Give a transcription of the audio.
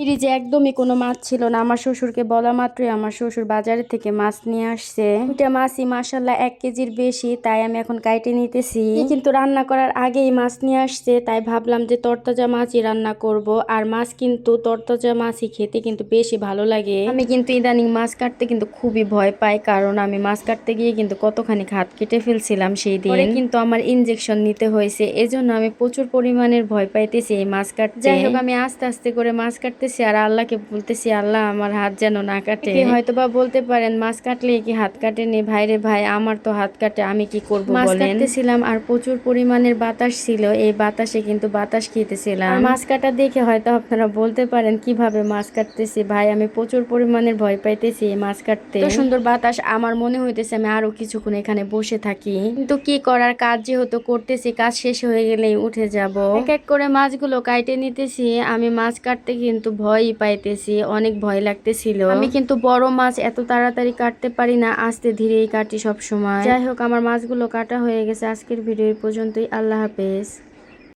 ফ্রিজে একদমই কোনো মাছ ছিল না। আমার শ্বশুরকে বলা মাত্রই আমার শ্বশুর বাজারে থেকে মাছ নিয়ে আসছে। দুইটা মাছই মাশাল্লাহ 1 কেজির বেশি, তাই আমি এখন কাইটে নিতেছি। কিন্তু রান্না করার আগেই মাছ নিয়ে আসছে, তাই ভাবলাম যে তরতাজা মাছই রান্না করব। আর মাছ কিন্তু তরতাজা মাছই খেতে কিন্তু বেশি ভালো লাগে। আমি কিন্তু ইদানিং মাছ কাটতে কিন্তু খুবই ভয় পাই, কারণ আমি মাছ কাটতে গিয়ে কিন্তু কতখানি হাত কেটে ফেলছিলাম সেই দিন। পরে কিন্তু আমার ইনজেকশন নিতে হয়েছে, এজন্য আমি প্রচুর পরিমাণের ভয় পাইতেছি এই মাছ কাটতে। যাই হোক, আমি আস্তে আস্তে করে মাছ কাটতেছি আর আল্লাহকে বলতেছি, আল্লাহ আমার হাত যেন না কাটে। হয়তো বা বলতে পারেন মাছ কাটলে কি হাত কাটেনি? ভাইরে ভাই, আমার তো হাত কাটে, আমি কি করব বলেন। মাছ কাটতেছিলাম আর প্রচুর পরিমাণের বাতাস ছিল, এই বাতাসে কিন্তু বাতাস খেতেছিলাম। মাছ কাটা দেখে হয়তো আপনারা বলতে পারেন কিভাবে মাছ কাটতেছি। ভাই, আমি প্রচুর পরিমাণের ভয় পাইতেছি এই মাছ কাটতে। তো সুন্দর বাতাস, আমার মনে হইতেছে আমি আরো কিছুক্ষণ এখানে বসে থাকি, কিন্তু কি করার, কাজ যেহেতু করতেছি, কাজ শেষ হয়ে গেলেই উঠে যাব। এক এক করে মাছগুলো কাইটে নিতেছি। আমি মাছ কাটতে কিন্তু ভয়ই পাইতেছি, অনেক ভয় লাগতেছিল। আমি কিন্তু বড় মাছ এত তাড়াতাড়ি কাটতে পারি না, আস্তে ধীরেই কাটি সব সময়। যাই হোক, আমার মাছগুলো কাটা হয়ে গেছে। আজকের ভিডিও এই পর্যন্তই। আল্লাহ হাফেজ।